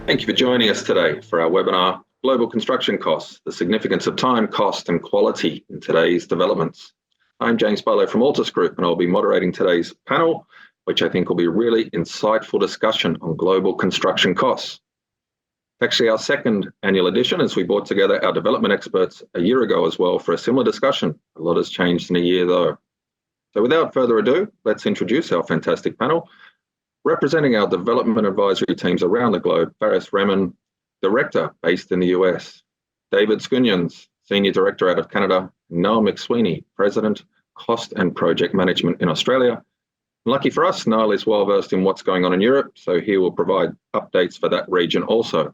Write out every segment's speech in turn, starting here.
Thank you for joining us today for our webinar, Global Construction Costs, the Significance of Time, Cost and Quality in Today's Developments. I'm James Barlow from Altus Group, and I'll be moderating today's panel, which I think will be a really insightful discussion on global construction costs. Actually, our second annual edition, as we brought together our development experts a year ago as well for a similar discussion. A lot has changed in a year though. So without further ado, let's introduce our fantastic panel. Representing our development advisory teams around the globe, Faris Rehman, Director based in the US, David Scugnons, Senior Director out of Canada, Noel McSweeney, President, Cost and Project Management in Australia. Lucky for us, Noel is well versed in what's going on in Europe, so he will provide updates for that region also.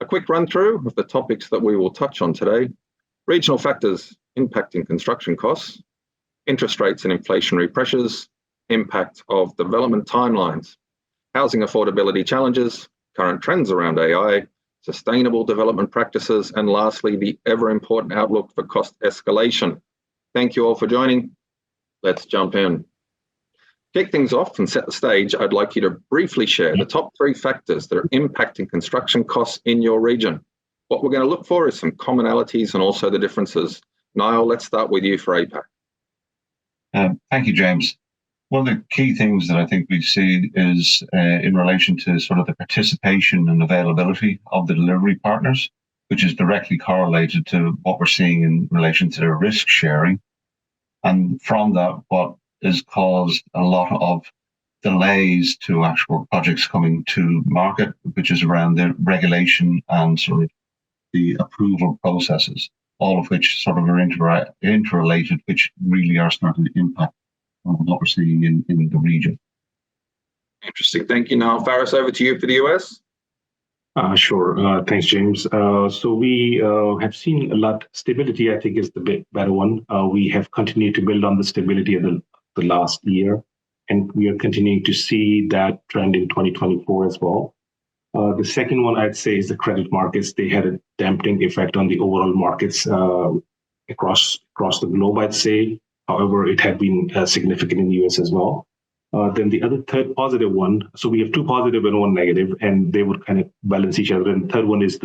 A quick run through of the topics that we will touch on today: regional factors impacting construction costs, interest rates and inflationary pressures, impact of development timelines, housing affordability challenges, current trends around AI, sustainable development practices, and lastly, the ever-important outlook for cost escalation. Thank you all for joining. Let's jump in. Kick things off and set the stage, I'd like you to briefly share the top 3 factors that are impacting construction costs in your region. What we're going to look for is some commonalities and also the differences. Niall, let's start with you for APAC. Thank you, James. One of the key things that I think we see is in relation to sort of the participation and availability of the delivery partners, which is directly correlated to what we're seeing in relation to the risk sharing. And from that, what has caused a lot of delays to actual projects coming to market, which is around the regulation and sort of the approval processes, all of which sort of are interrelated, which really are starting to impact on what we're seeing in the region. Interesting. Thank you. Now, Faris, over to you for the US. Sure. Thanks, James. So we have seen a lot. Stability, I think, is the better one. We have continued to build on the stability of the last year, and we are continuing to see that trend in 2024 as well. The second one, I'd say, is the credit markets. They had a dampening effect on the overall markets across the globe, I'd say. However, it had been significant in the US as well. Then the third positive one, so we have 2 positive and 1 negative, and they would kind of balance each other. And the third one is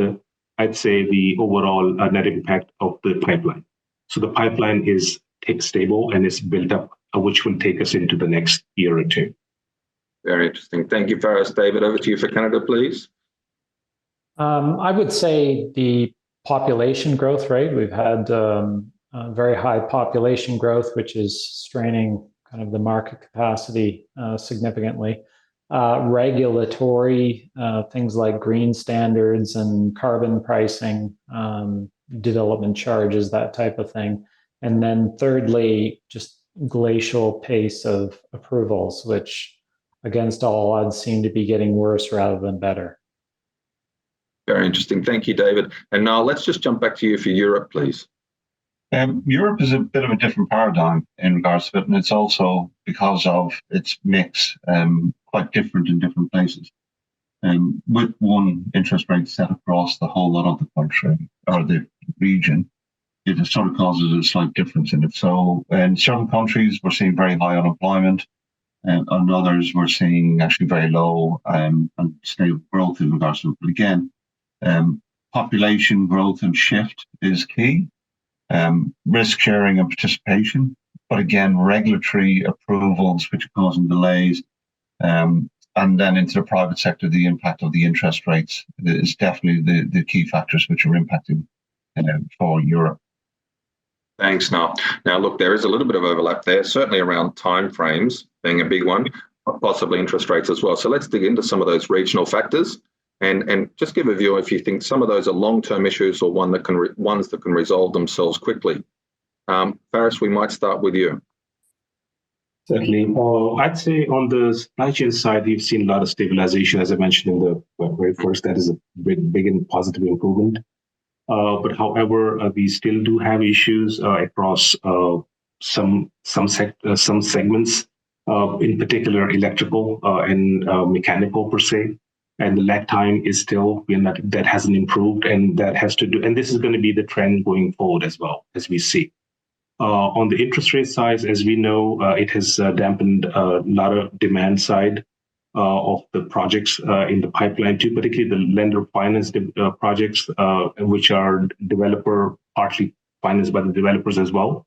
I'd say, the overall net impact of the pipeline. So the pipeline is stable and is built up, which will take us into the next year or 2. Very interesting. Thank you, Faris. David, over to you for Canada, please. I would say the population growth rate. We've had very high population growth, which is straining kind of the market capacity significantly. Regulatory things like green standards and carbon pricing, development charges, that type of thing. And then thirdly, just glacial pace of approvals, which against all odds seem to be getting worse rather than better. Very interesting. Thank you, David. And now let's just jump back to you for Europe, please. Europe is a bit of a different paradigm in regards to it, and it's also because of its mix, quite different in different places. With one interest rate set across the whole lot of the country or the region, it sort of causes a slight difference in it. So in certain countries, we're seeing very high unemployment, and in others, we're seeing actually very low and stable growth in regards to it. But again, population growth and shift is key. Risk sharing and participation, but again, regulatory approvals which are causing delays, and then into the private sector, the impact of the interest rates is definitely the key factors which are impacting for Europe. Thanks, Noel. Now, look, there is a little bit of overlap there, certainly around timeframes being a big one, possibly interest rates as well. So let's dig into some of those regional factors and just give a view if you think some of those are long-term issues or ones that can resolve themselves quickly. Faris, we might start with you. Certainly. I'd say on the supply chain side, we've seen a lot of stabilization, as I mentioned in the very first. That is a big and positive improvement. But however, we still do have issues across some segments, in particular electrical and mechanical per se. And the lag time is still that hasn't improved, and that has to do. And this is going to be the trend going forward as well, as we see. On the interest rate side, as we know, it has dampened a lot of demand side. of the projects in the pipeline too, particularly the lender financed projects, which are partly financed by the developers as well.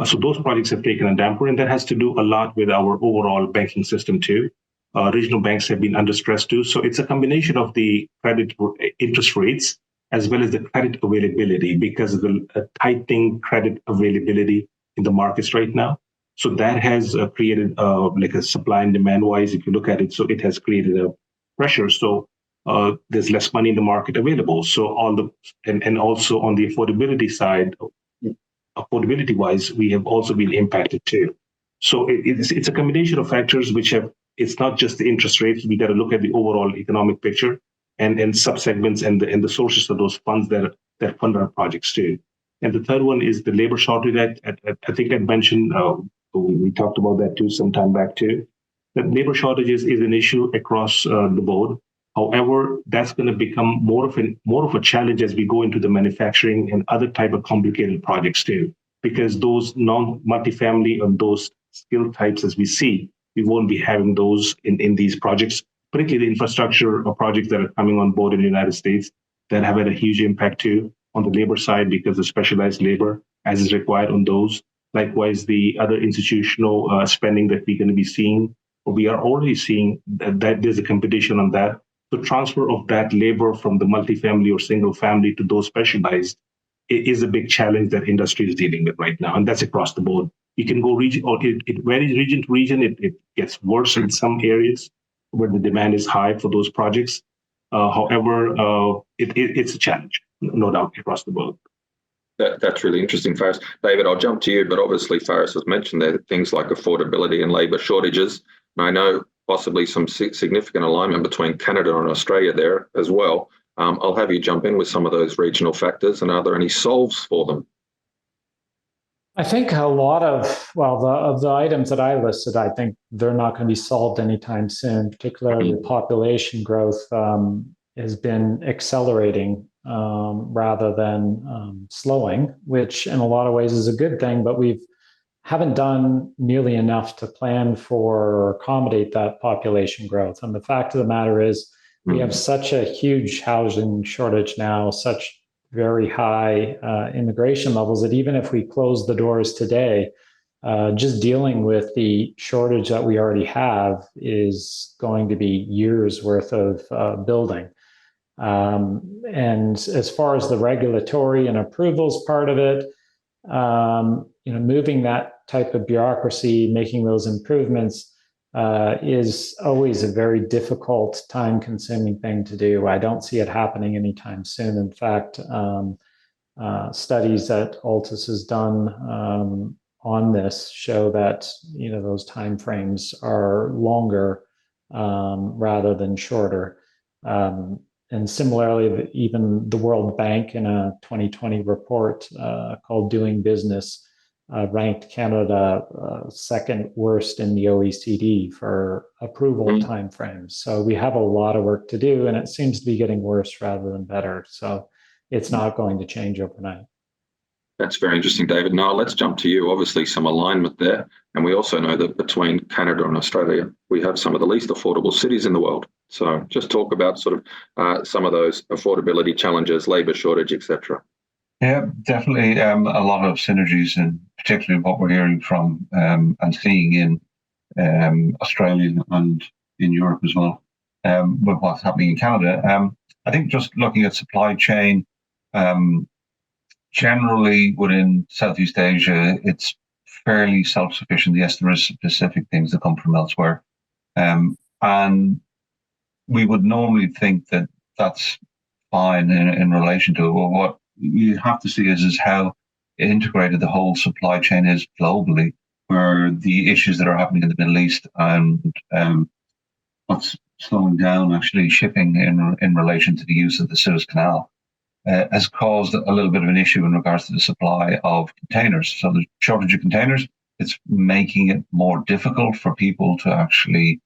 So those projects have taken a damper, and that has to do a lot with our overall banking system too. Regional banks have been under stress too. So it's a combination of the credit interest rates as well as the credit availability, because of the tightening credit availability in the markets right now. So that has created like a supply and demand wise, if you look at it, so it has created a pressure. So there's less money in the market available. So and also on the affordability side, affordability wise, we have also been impacted too. So it's a combination of factors which it's not just the interest rates. We got to look at the overall economic picture and subsegments and the sources of those funds that fund our projects too. And the third one is the labor shortage. I think I mentioned, we talked about that too some time back too. That labor shortages is an issue across the board. However, that's going to become more of a challenge as we go into the manufacturing and other type of complicated projects too, because those non-multifamily and those skill types as we see, we won't be having those in these projects, particularly the infrastructure projects that are coming on board in the United States that have had a huge impact too on the labor side, because the specialized labor as is required on those. Likewise, the other institutional spending that we're going to be seeing, or we are already seeing that there's a competition on that. The transfer of that labor from the multifamily or single family to those specialized is a big challenge that industry is dealing with right now, and that's across the board. You can go region, or it varies region to region. It gets worse in some areas where the demand is high for those projects. However, it's a challenge, no doubt, across the board. That's really interesting, Faris. David, I'll jump to you, but obviously Faris has mentioned there things like affordability and labour shortages. And I know possibly some significant alignment between Canada and Australia there as well. I'll have you jump in with some of those regional factors, and are there any solves for them? I think a lot of the items that I listed, I think they're not going to be solved anytime soon. Particularly, population growth has been accelerating rather than slowing, which in a lot of ways is a good thing. But we haven't done nearly enough to plan for or accommodate that population growth. And the fact of the matter is, we have such a huge housing shortage now, such very high immigration levels, that even if we close the doors today, just dealing with the shortage that we already have is going to be years worth of building. And as far as the regulatory and approvals part of it, moving that type of bureaucracy, making those improvements is always a very difficult, time-consuming thing to do. I don't see it happening anytime soon. In fact, studies that Altus has done on this show that those timeframes are longer rather than shorter. And similarly, even the World Bank in a 2020 report called Doing Business ranked Canada second worst in the OECD for approval timeframes. So we have a lot of work to do, and it seems to be getting worse rather than better. So it's not going to change overnight. That's very interesting, David. Now let's jump to you. Obviously, some alignment there. And we also know that between Canada and Australia, we have some of the least affordable cities in the world. So just talk about sort of some of those affordability challenges, labour shortage, etc. Yeah, definitely a lot of synergies, and particularly what we're hearing from and seeing in Australia and in Europe as well, with what's happening in Canada. I think just looking at supply chain, generally within Southeast Asia, it's fairly self-sufficient. Yes, there is specific things that come from elsewhere. And we would normally think that that's fine in relation to it. Well, what you have to see is how integrated the whole supply chain is globally, where the issues that are happening in the Middle East and what's slowing down actually shipping in relation to the use of the Suez Canal has caused a little bit of an issue in regards to the supply of containers. So the shortage of containers, it's making it more difficult for people to actually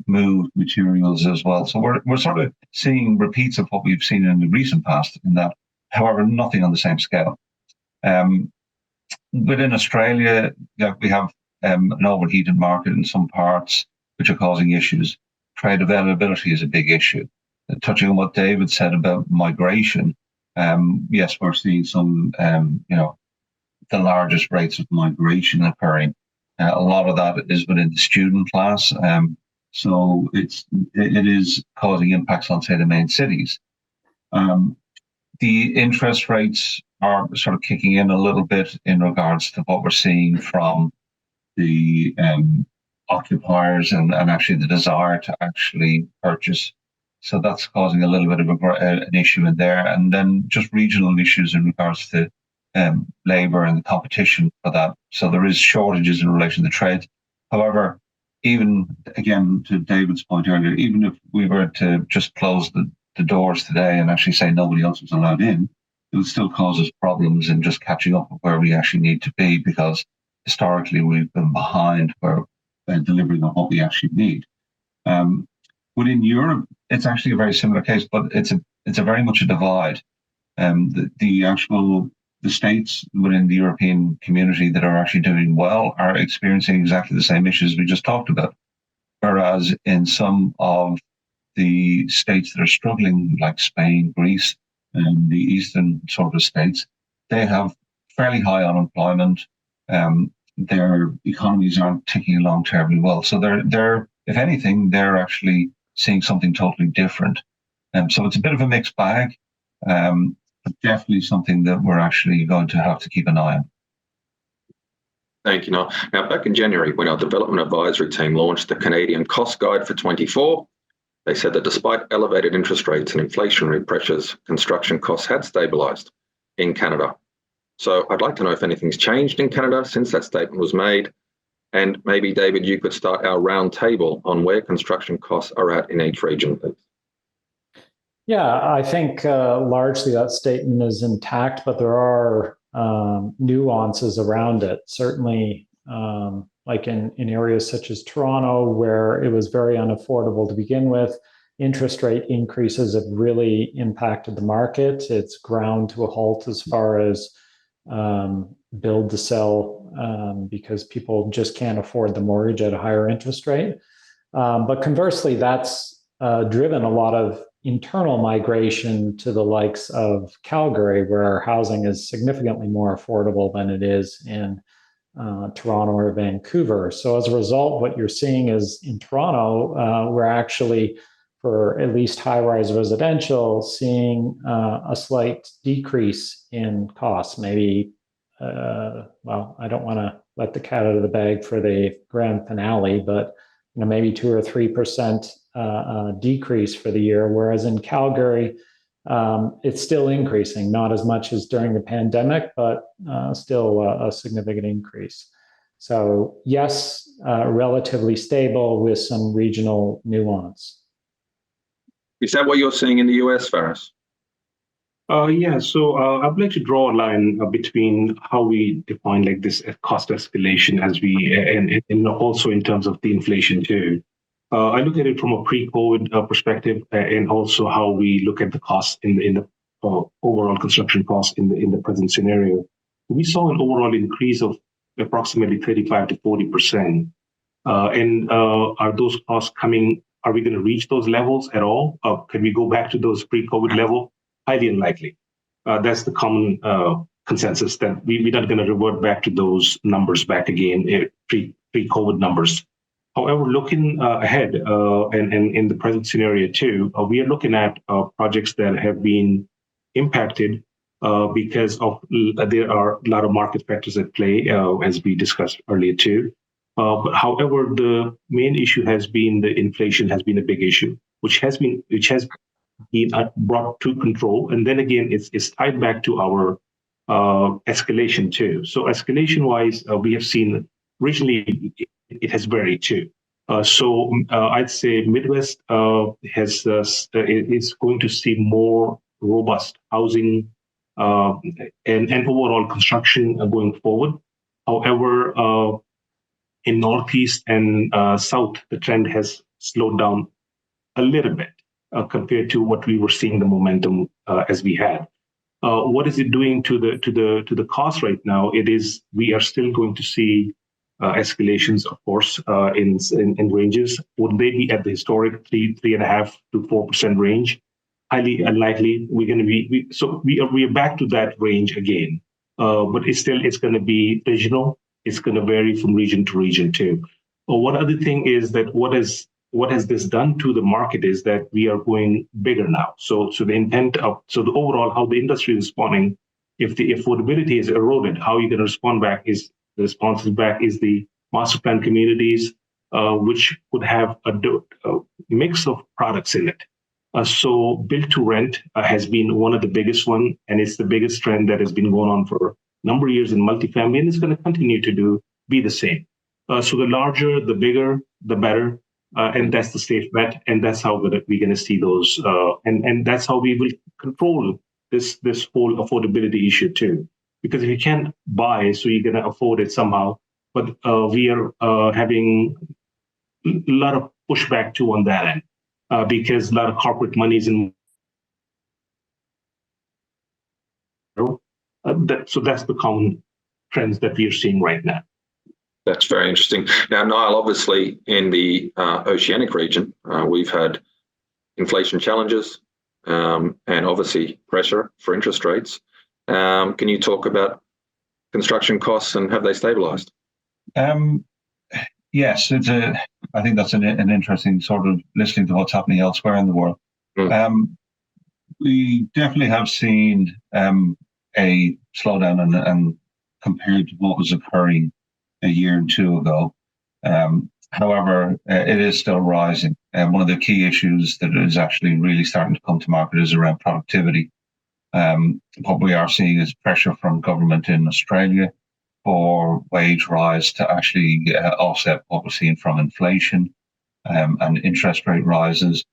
move materials as well. So we're sort of seeing repeats of what we've seen in the recent past in that, however, nothing on the same scale. Within Australia, we have an overheated market in some parts, which are causing issues. trade availability is a big issue. Touching on what David said about migration, yes, we're seeing some, the largest rates of migration occurring. A lot of that is within the student class. So it is causing impacts on, say, the main cities. The interest rates are sort of kicking in a little bit in regards to what we're seeing from the occupiers and actually the desire to actually purchase. So that's causing a little bit of an issue in there. And then just regional issues in regards to labour and the competition for that. So there is shortages in relation to trade. However, even again, to David's point earlier, even if we were to just close the doors today and actually say nobody else was allowed in, it would still cause us problems in just catching up with where we actually need to be, because historically we've been behind where delivering on what we actually need. Within Europe, it's actually a very similar case, but it's a very much a divide. The states within the European community that are actually doing well are experiencing exactly the same issues we just talked about. Whereas in some of the states that are struggling, like Spain, Greece, and the eastern sort of states, they have fairly high unemployment. Their economies aren't ticking along terribly well. So they're if anything, they're actually seeing something totally different. So it's a bit of a mixed bag. But definitely something that we're actually going to have to keep an eye on. Thank you, Noel. Now, back in January, when our development advisory team launched the Canadian Cost Guide for 24, they said that despite elevated interest rates and inflationary pressures, construction costs had stabilised in Canada. So I'd like to know if anything's changed in Canada since that statement was made. And maybe, David, you could start our round table on where construction costs are at in each region, please. Yeah, I think largely that statement is intact, but there are nuances around it. Certainly, like in areas such as Toronto, where it was very unaffordable to begin with, interest rate increases have really impacted the market. It's ground to a halt as far as build to sell because people just can't afford the mortgage at a higher interest rate. But conversely, that's driven a lot of internal migration to the likes of Calgary, where housing is significantly more affordable than it is in Toronto or Vancouver. So as a result, what you're seeing is in Toronto, we're actually, for at least high-rise residential, seeing a slight decrease in costs. Maybe, well, I don't want to let the cat out of the bag for the grand finale, but maybe 2 or 3% decrease for the year, whereas in Calgary, it's still increasing, not as much as during the pandemic, but still a significant increase. So yes, relatively stable with some regional nuance. Is that what you're seeing in the US, Faris? Yeah, so I'd like to draw a line between how we define like this cost escalation as we, and also in terms of the inflation too. I look at it from a pre-COVID perspective, and also how we look at the costs in the overall construction costs in the present scenario. We saw an overall increase of approximately 35 to 40%. And are those costs coming? Are we going to reach those levels at all? Can we go back to those pre-COVID level? Highly unlikely. That's the common consensus, that we're not going to revert back to those numbers back again, pre-COVID numbers. However, looking ahead and in the present scenario too, we are looking at projects that have been impacted because of there are a lot of market factors at play, as we discussed earlier too. But however, the main issue has been the inflation has been a big issue, which has been brought to control. And then again, it's tied back to our escalation too. So escalation-wise, we have seen regionally it has varied too. So I'd say Midwest is going to see more robust housing and overall construction going forward. However, in Northeast and South, the trend has slowed down a little bit compared to what we were seeing the momentum as we had. What is it doing to the cost right now? It is, we are still going to see escalations, of course, in ranges. Would they be at the historic 3.5% to 4% range? Highly unlikely. We're going to be we are back to that range again, but it's going to be regional. It's going to vary from region to region too. One other thing is that what has this done to the market is that we are going bigger now. So the overall how the industry is responding, if the affordability is eroded, how you're going to respond back is the responses back is the master plan communities, which would have a mix of products in it. So build to rent has been one of the biggest one, and it's the biggest trend that has been going on for a number of years in multifamily, and it's going to continue to be the same. So the larger, the bigger, the better, and that's the safe bet, and that's how we're going to see those, and that's how we will control this whole affordability issue too. Because if you can't buy, so you're going to afford it somehow. But we are having a lot of pushback too on that end, because a lot of corporate money is in. So that's the common trends that we are seeing right now. That's very interesting. Now, Niall, obviously in the Oceanic region, we've had inflation challenges and obviously pressure for interest rates. Can you talk about construction costs and have they stabilized? Yes, I think that's an interesting sort of listening to what's happening elsewhere in the world. We definitely have seen a slowdown and compared to what was occurring a year and two ago. However, it is still rising. And one of the key issues that is actually really starting to come to market is around productivity. What we are seeing is pressure from government in Australia for wage rise to actually offset what we're seeing from inflation and interest rate rises.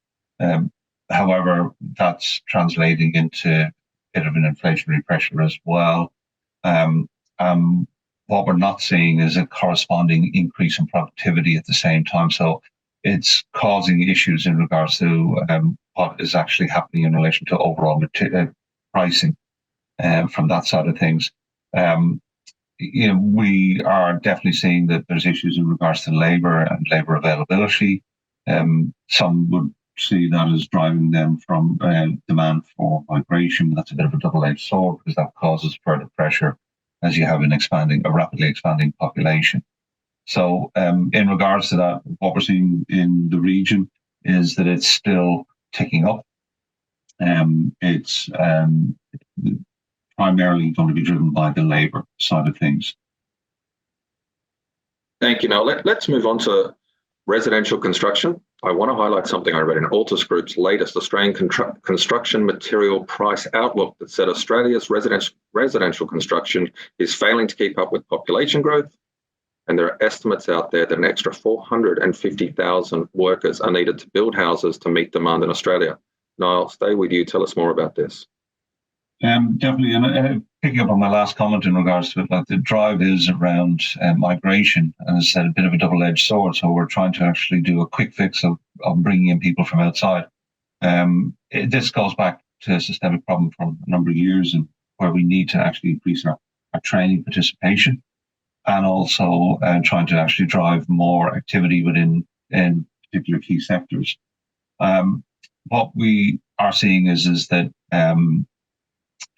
However, that's translating into a bit of an inflationary pressure as well. What we're not seeing is a corresponding increase in productivity at the same time. So it's causing issues in regards to what is actually happening in relation to overall pricing from that side of things. We are definitely seeing that there's issues in regards to labour and labour availability. Some would see that as driving them from demand for migration. That's a bit of a double-edged sword because that causes further pressure as you have a rapidly expanding population. So in regards to that, what we're seeing in the region is that it's still ticking up. It's primarily going to be driven by the labour side of things. Thank you. Now let's move on to residential construction. I want to highlight something I read in Altus Group's latest Australian construction material price outlook that said Australia's residential construction is failing to keep up with population growth. And there are estimates out there that an extra 450,000 workers are needed to build houses to meet demand in Australia. Niall, stay with you. Tell us more about this. Definitely. And picking up on my last comment in regards to it, like the drive is around migration, and as I said, a bit of a double-edged sword. So we're trying to actually do a quick fix of bringing in people from outside. This goes back to a systemic problem from a number of years, and where we need to actually increase our training participation, and also trying to actually drive more activity within particular key sectors. What we are seeing is that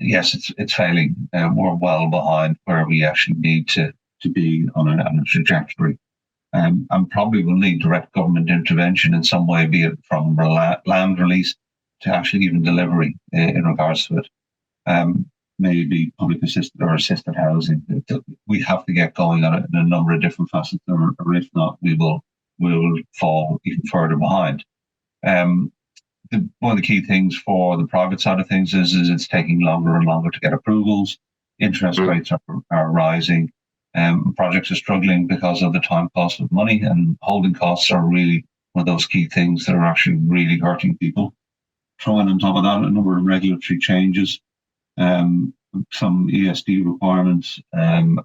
yes, it's failing. We're well behind where we actually need to be on a trajectory, and probably will need direct government intervention in some way, be it from land release to actually even delivery in regards to it. Maybe public assisted housing. We have to get going on it in a number of different facets, or if not, we will fall even further behind. One of the key things for the private side of things is it's taking longer and longer to get approvals. Interest rates are rising. Projects are struggling because of the time cost of money, and holding costs are really one of those key things that are actually really hurting people. Throwing on top of that a number of regulatory changes, some ESD requirements, and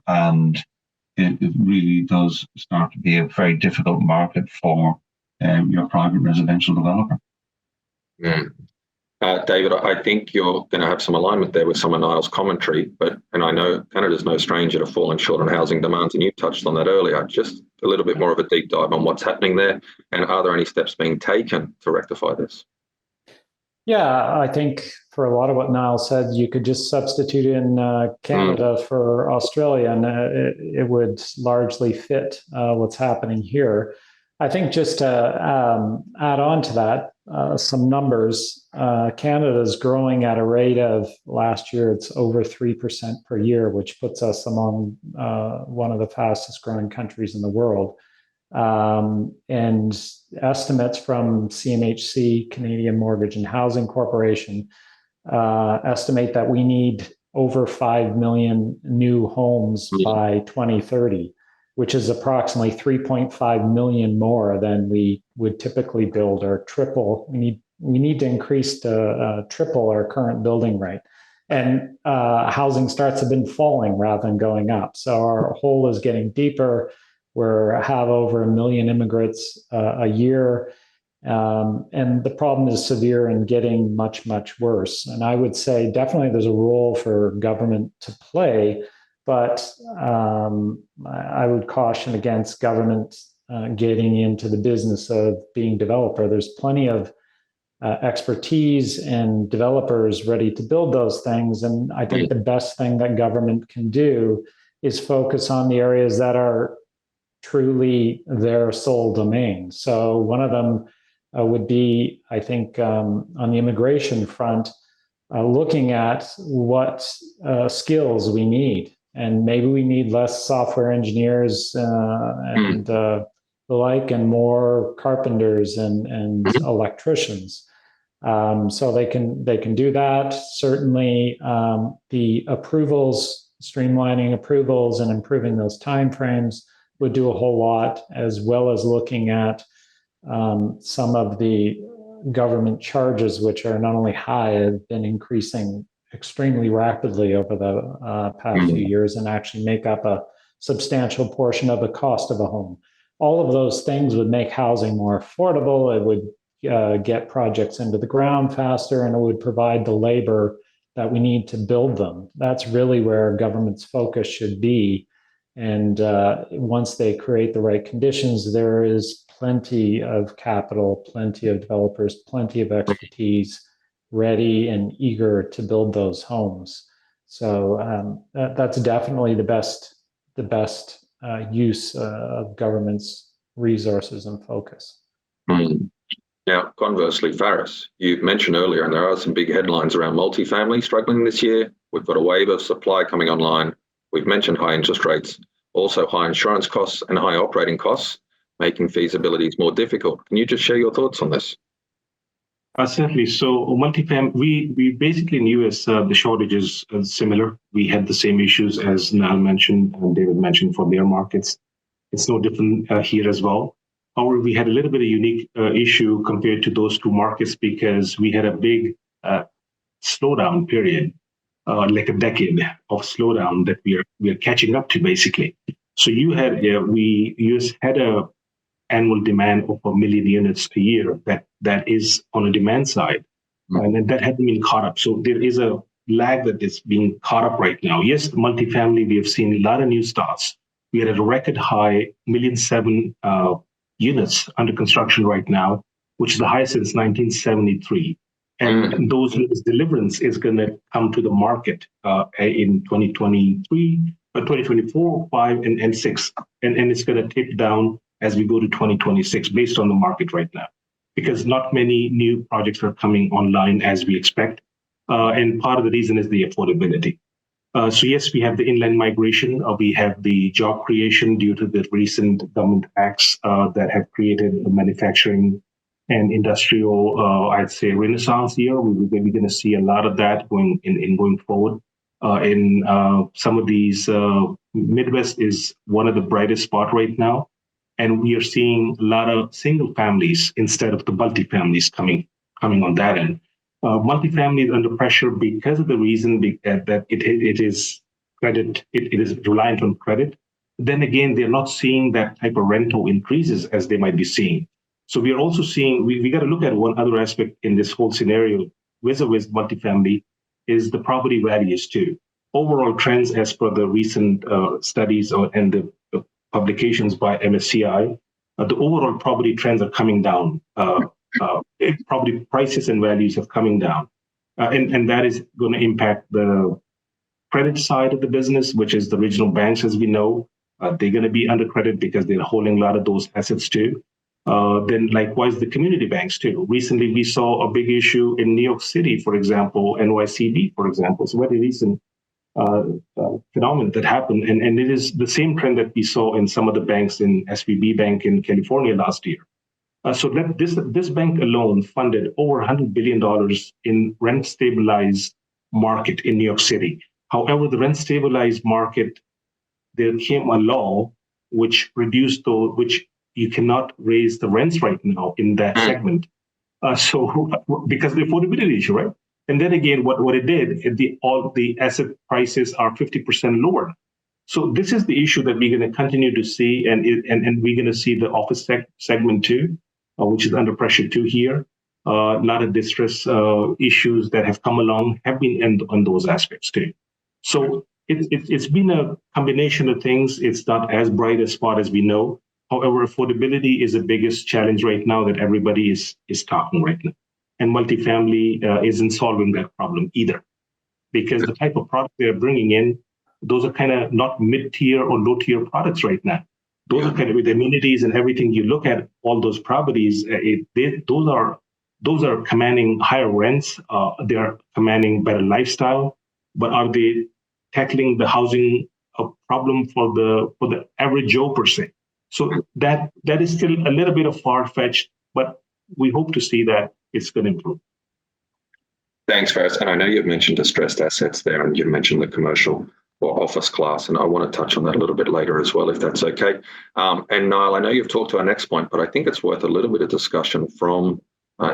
it really does start to be a very difficult market for your private residential developer. David, I think you're going to have some alignment there with some of Niall's commentary, and I know Canada's no stranger to falling short on housing demands, and you touched on that earlier. Just a little bit more of a deep dive on what's happening there, and are there any steps being taken to rectify this? Yeah, I think for a lot of what Niall said, you could just substitute in Canada for Australia, and it would largely fit what's happening here. I think just to add on to that, some numbers. Canada is growing at a rate of, last year, it's over 3% per year, which puts us among one of the fastest growing countries in the world. And estimates from CMHC, Canadian Mortgage and Housing Corporation, estimate that we need over 5 million new homes by 2030, which is approximately 3.5 million more than we would typically build, or triple. We need to increase to triple our current building rate. And housing starts have been falling rather than going up. So our hole is getting deeper. We have over 1 million immigrants a year. And the problem is severe and getting much, much worse. And I would say definitely there's a role for government to play, but I would caution against government getting into the business of being developer. There's plenty of expertise and developers ready to build those things. And I think the best thing that government can do is focus on the areas that are truly their sole domain. So one of them would be, I think, on the immigration front, looking at what skills we need. And maybe we need less software engineers and the like, and more carpenters and electricians. So they can do that. Certainly, the approvals, streamlining approvals and improving those timeframes would do a whole lot, as well as looking at some of the government charges, which are not only high, have been increasing extremely rapidly over the past few years, and actually make up a substantial portion of the cost of a home. All of those things would make housing more affordable. It would get projects into the ground faster, and it would provide the labor that we need to build them. That's really where government's focus should be. And once they create the right conditions, there is plenty of capital, plenty of developers, plenty of expertise ready and eager to build those homes. So that's definitely the best use of government's resources and focus. Now, conversely, Faris, you mentioned earlier, and there are some big headlines around multifamily struggling this year. We've got a wave of supply coming online. We've mentioned high interest rates, also high insurance costs and high operating costs, making feasibilities more difficult. Can you just share your thoughts on this? Certainly. So multifamily, we basically in US, the shortage is similar. We had the same issues as Niall mentioned and David mentioned for their markets. It's no different here as well. However, we had a little bit of a unique issue compared to those two markets, because we had a big slowdown period, like a decade of slowdown that we are catching up to, basically. So US had a annual demand of 1 million units a year that is on a demand side, and that hadn't been caught up. So there is a lag that is being caught up right now. Yes, multifamily, we have seen a lot of new starts. We are at a record high 1.7 million units under construction right now, which is the highest since 1973. And those deliverance is going to come to the market in 2023, 2024, 5, and 6. And it's going to tip down as we go to 2026 based on the market right now, because not many new projects are coming online as we expect. And part of the reason is the affordability. So yes, we have the inland migration. We have the job creation due to the recent government acts that have created a manufacturing and industrial, I'd say, renaissance here. We're going to see a lot of that going forward. In some of these, Midwest is one of the brightest spot right now. And we are seeing a lot of single families instead of the multifamilies coming on that end. Multifamily is under pressure because of the reason that it is credit, it is reliant on credit. Then again, they're not seeing that type of rental increases as they might be seeing. So we are also seeing, we got to look at one other aspect in this whole scenario. vis-a-vis multifamily is the property values too. Overall trends, as per the recent studies and the publications by MSCI, the overall property trends are coming down. Property prices and values are coming down. And that is going to impact the credit side of the business, which is the regional banks, as we know. They're going to be under credit because they're holding a lot of those assets too. Then likewise, the community banks too. Recently, we saw a big issue in New York City, for example, NYCB, for example. It's a very recent phenomenon that happened. And it is the same trend that we saw in some of the banks in SVB Bank in California last year. So this bank alone funded over $100 billion in rent-stabilized market in New York City. However, the rent-stabilized market, there came a law which reduced which you cannot raise the rents right now in that segment. So because of the affordability issue, right? And then again, what it did, all the asset prices are 50% lower. So this is the issue that we're going to continue to see, and we're going to see the office segment too, which is under pressure too here. A lot of distress issues that have come along have been on those aspects too. So it's been a combination of things. It's not as bright a spot as we know. However, affordability is the biggest challenge right now that everybody is talking right now. And multifamily isn't solving that problem either, because the type of product they're bringing in, those are kind of not mid-tier or low-tier products right now. Those are kind of with amenities and everything. You look at all those properties, those are commanding higher rents. They are commanding better lifestyle, but are they tackling the housing problem for the average Joe per se? So that is still a little bit of far-fetched, but we hope to see that it's going to improve. Thanks, Faris. And I know you've mentioned distressed assets there, and you've mentioned the commercial or office class, and I want to touch on that a little bit later as well, if that's okay. And Niall, I know you've talked to our next point, but I think it's worth a little bit of discussion from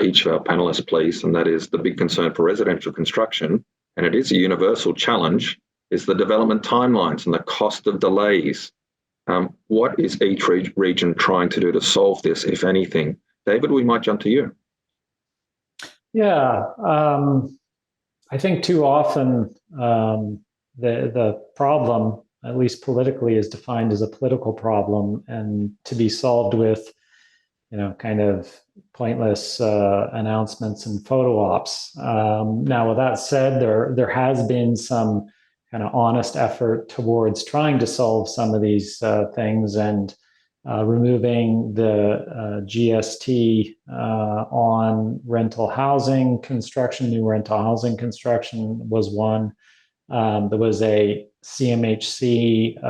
each of our panelists, please, and that is the big concern for residential construction, and it is a universal challenge, is the development timelines and the cost of delays. What is each region trying to do to solve this, if anything? David, we might jump to you. Yeah, I think too often the problem, at least politically, is defined as a political problem and to be solved with, kind of pointless announcements and photo ops. Now, with that said, there has been some kind of honest effort towards trying to solve some of these things, and removing the GST on rental housing construction, new rental housing construction was one. There was a CMHC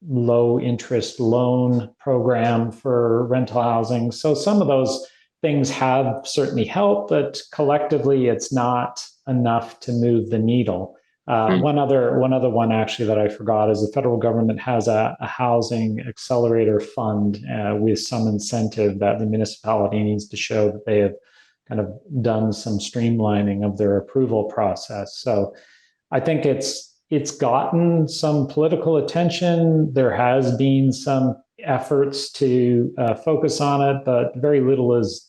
low interest loan program for rental housing. So some of those things have certainly helped, but collectively it's not enough to move the needle. One other one actually that I forgot is the federal government has a housing accelerator fund with some incentive that the municipality needs to show that they have kind of done some streamlining of their approval process. So I think it's gotten some political attention. There has been some efforts to focus on it, but very little has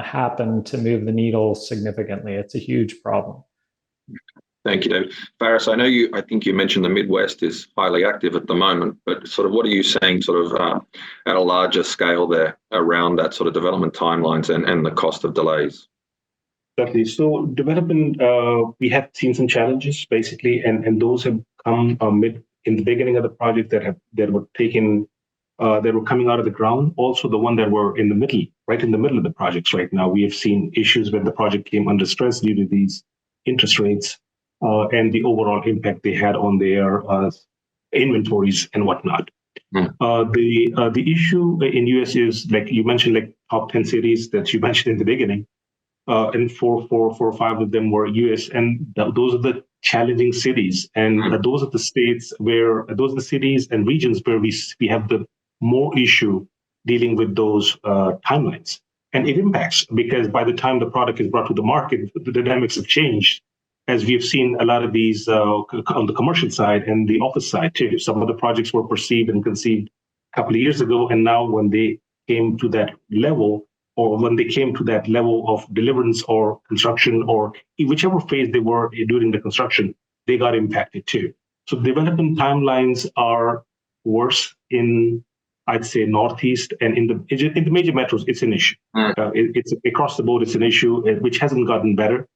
happened to move the needle significantly. It's a huge problem. Thank you, David. Faris, I think you mentioned the Midwest is highly active at the moment, but sort of what are you saying sort of at a larger scale there around that sort of development timelines and the cost of delays? Exactly. So development, we have seen some challenges basically, and those have come in the beginning of the project that were coming out of the ground. Also, the one that were right in the middle of the projects right now, we have seen issues when the project came under stress due to these interest rates and the overall impact they had on their inventories and whatnot. The issue in US is, like you mentioned, like top 10 cities that you mentioned in the beginning. And four or five of them were US, and those are the challenging cities, and those are the cities and regions where we have the more issue dealing with those timelines. And it impacts, because by the time the product is brought to the market, the dynamics have changed, as we've seen a lot of these on the commercial side and the office side too. Some of the projects were perceived and conceived a couple of years ago, and now when they came to that level, or when they came to that level of deliverance or construction, or in whichever phase they were during the construction, they got impacted too. So development timelines are worse in, I'd say, Northeast, and in the major metros, it's an issue. It's across the board, it's an issue which hasn't gotten better.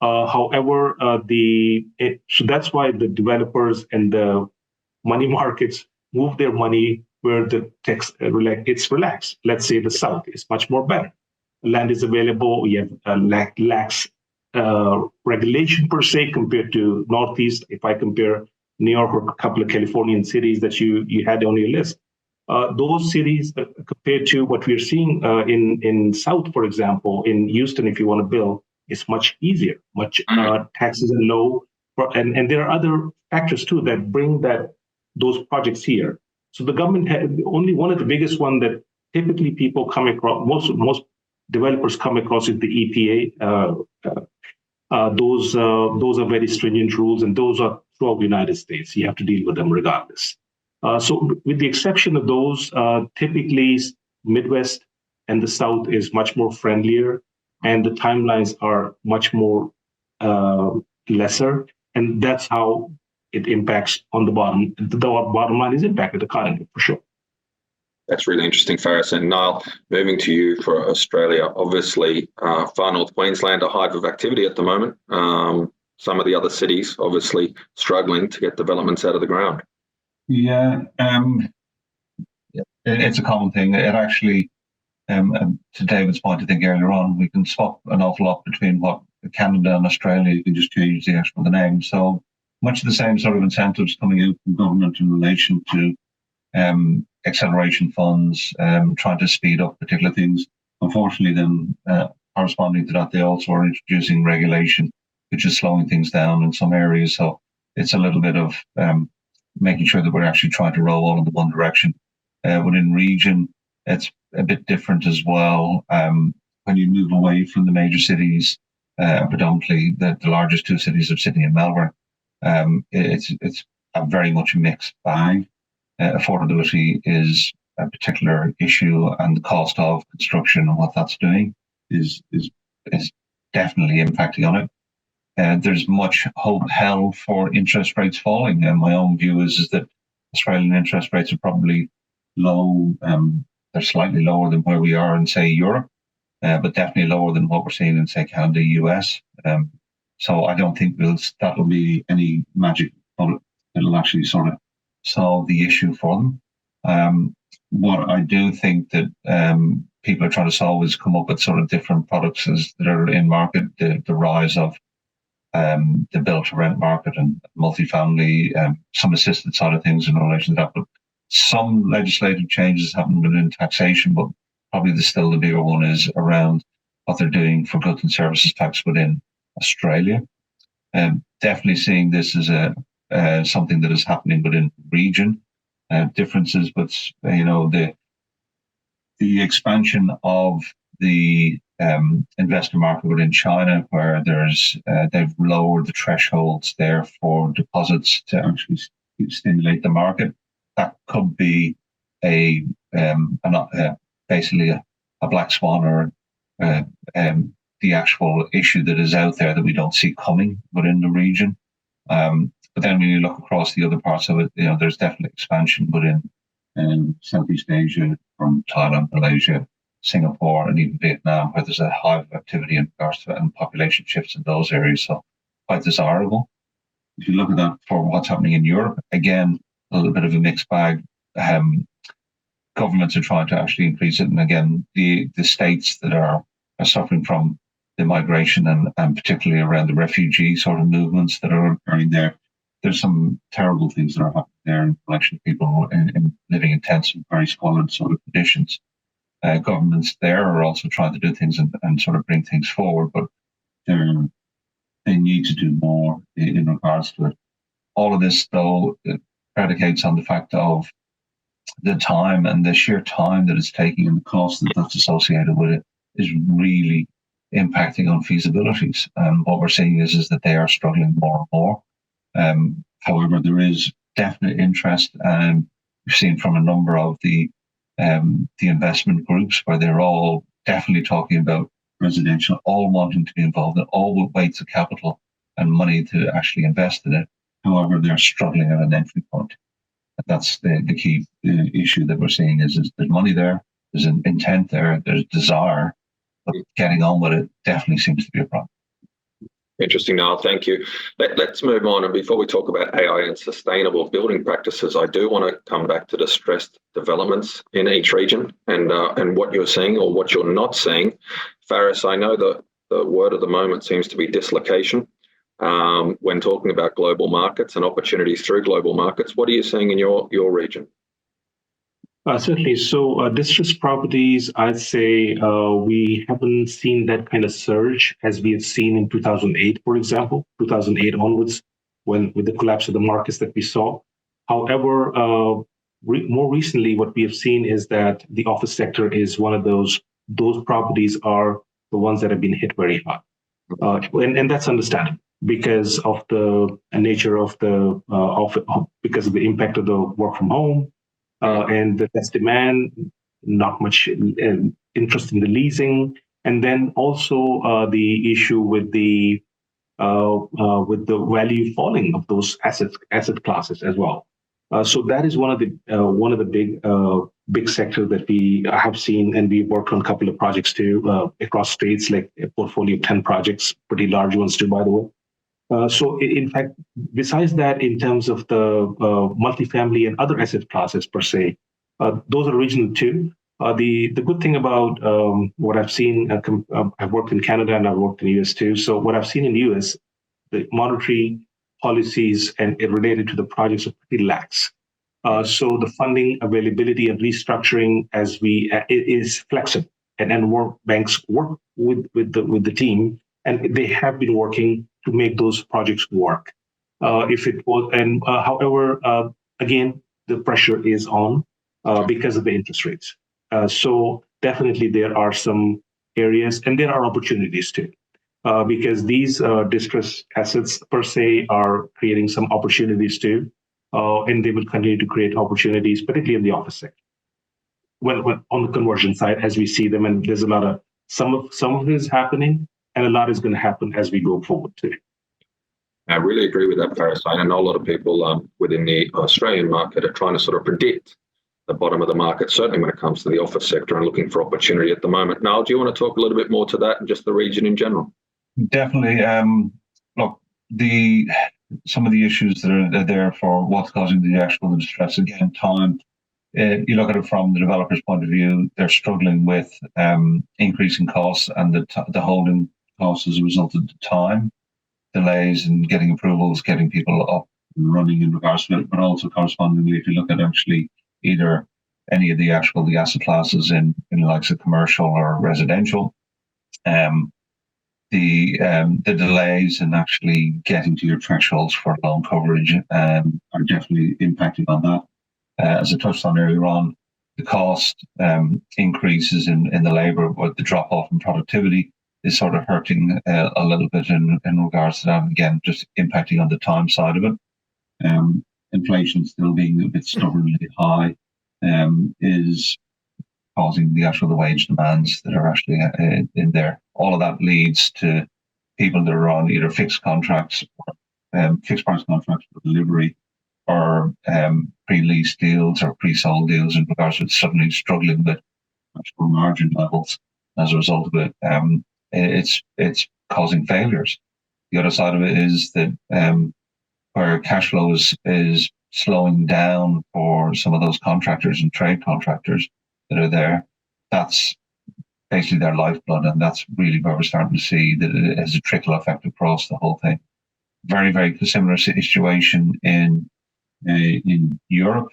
However, so that's why the developers and the money markets move their money where the tax it's relaxed. Let's say the South is much more better. Land is available. You have lax regulation per se compared to Northeast. If I compare New York or a couple of Californian cities that you had on your list, those cities compared to what we're seeing in South, for example, in Houston, if you want to build, it's much easier. Taxes are low, and there are other factors too that bring those projects here. So the government had only one of the biggest one that typically people come across, most developers come across is the EPA. Those are very stringent rules, and those are throughout the United States. You have to deal with them regardless. So with the exception of those, typically Midwest and the South is much more friendlier, and the timelines are much more lesser, and that's how it impacts on the bottom. The bottom line is impacted the economy for sure. That's really interesting, Faris. And Niall, moving to you for Australia, obviously far north Queensland, a hive of activity at the moment. Some of the other cities obviously struggling to get developments out of the ground. Yeah, it's a common thing. It actually, to David's point, I think earlier on, we can swap an awful lot between what Canada and Australia. You can just change the name. So much of the same sort of incentives coming out from government in relation to acceleration funds, trying to speed up particular things. Unfortunately, then corresponding to that, they also are introducing regulation, which is slowing things down in some areas. So it's a little bit of making sure that we're actually trying to roll all in the one direction. Within region, it's a bit different as well. When you move away from the major cities, predominantly the largest two cities of Sydney and Melbourne, it's a very much a mixed bag. Affordability is a particular issue, and the cost of construction and what that's doing is definitely impacting on it. There's much hope held for interest rates falling, and my own view is that Australian interest rates are probably low. They're slightly lower than where we are in, say, Europe, but definitely lower than what we're seeing in, say, Canada, US. So I don't think that'll be any magic bullet. It'll actually sort of solve the issue for them. What I do think that people are trying to solve is come up with sort of different products that are in market. The rise of the build-to-rent market and multifamily, some assisted side of things in relation to that. But some legislative changes haven't been in taxation, but probably the bigger one is around what they're doing for goods and services tax within Australia. Definitely seeing this as something that is happening within region differences, but the expansion of the investor market within China, where they've lowered the thresholds there for deposits to actually stimulate the market. That could be basically a black swan, or the actual issue that is out there that we don't see coming within the region. But then when you look across the other parts of it, there's definitely expansion within Southeast Asia, from Thailand, Malaysia, Singapore, and even Vietnam, where there's a hive of activity in regards to it, and population shifts in those areas. So quite desirable. If you look at that for what's happening in Europe, again, a little bit of a mixed bag. Governments are trying to actually increase it. And again, the states that are suffering from the migration and particularly around the refugee sort of movements that are occurring there, there's some terrible things that are happening there in relation to people in living in tents and very squalid sort of conditions. Governments there are also trying to do things and sort of bring things forward, but they need to do more in regards to it. All of this, though, predicates on the fact of the time and the sheer time that it's taking, and the cost that's associated with it is really impacting on feasibilities. And what we're seeing is that they are struggling more and more. However, there is definite interest, and we've seen from a number of the investment groups where they're all definitely talking about residential, all wanting to be involved, and all with weights of capital and money to actually invest in it. However, they're struggling at an entry point. That's the key issue that we're seeing is there's money there, there's an intent there, there's desire, but getting on with it definitely seems to be a problem. Interesting, Niall. Thank you. Let's move on. And before we talk about AI and sustainable building practices, I do want to come back to the stressed developments in each region and what you're seeing or what you're not seeing. Faris, I know that the word of the moment seems to be dislocation. When talking about global markets and opportunities through global markets, what are you seeing in your region? Certainly. So distressed properties, I'd say we haven't seen that kind of surge as we have seen in 2008, for example, 2008 onwards, with the collapse of the markets that we saw. However, more recently, what we have seen is that the office sector is one of those properties are the ones that have been hit very hard. And that's understandable because of the nature of because of the impact of the work from home. And the less demand, not much interest in the leasing, and then also the issue with the value falling of those asset classes as well. So that is one of the big sectors that we have seen, and we worked on a couple of projects too across states, like a portfolio of 10 projects, pretty large ones too, by the way. So in fact, besides that, in terms of the multifamily and other asset classes per se, those are regional too. The good thing about what I've seen, I've worked in Canada and I've worked in the US too. So what I've seen in the US, the monetary policies and related to the projects are pretty lax. So the funding availability and restructuring is flexible, and then banks work with the team, and they have been working to make those projects work. However, again, the pressure is on because of the interest rates. So definitely there are some areas, and there are opportunities too, because these distressed assets per se are creating some opportunities too, and they will continue to create opportunities, particularly in the office sector. When on the conversion side, as we see them, and there's a lot of some of it is happening, and a lot is going to happen as we go forward too. I really agree with that, Faris. I know a lot of people within the Australian market are trying to sort of predict the bottom of the market, certainly when it comes to the office sector, and looking for opportunity at the moment. Niall, do you want to talk a little bit more to that and just the region in general? Definitely. Look, some of the issues that are there for what's causing the actual distress, again, time. You look at it from the developer's point of view, they're struggling with increasing costs and the holding costs as a result of the time delays in getting approvals, getting people up and running in regards to it, but also correspondingly, if you look at actually either any of the asset classes in the likes of commercial or residential, the delays in actually getting to your thresholds for loan coverage are definitely impacting on that. As I touched on earlier on, the cost increases in the labour, but the drop off in productivity is sort of hurting a little bit in regards to that. Again, just impacting on the time side of it. Inflation still being a bit stubbornly high is causing the wage demands that are actually in there. All of that leads to people that are on either fixed contracts, fixed price contracts for delivery, or pre-lease deals or pre-sold deals in regards to suddenly struggling with actual margin levels as a result of it. It's causing failures. The other side of it is that where cash flow is slowing down for some of those contractors and trade contractors that are there, that's basically their lifeblood, and that's really where we're starting to see that it has a trickle effect across the whole thing. Very, very similar situation in Europe,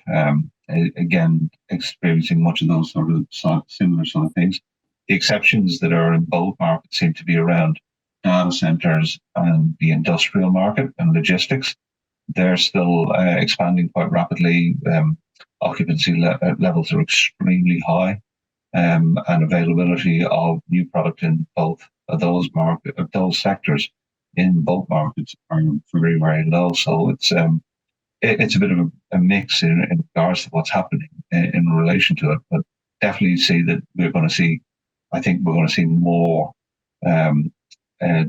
again, experiencing much of those similar sort of things. The exceptions that are in both markets seem to be around data centers and the industrial market and logistics. They're still expanding quite rapidly. Occupancy levels are extremely high, and availability of new product in both of those sectors in both markets are very, very low. So it's a bit of a mix in regards to what's happening in relation to it, but definitely see that we're going to see I think we're going to see more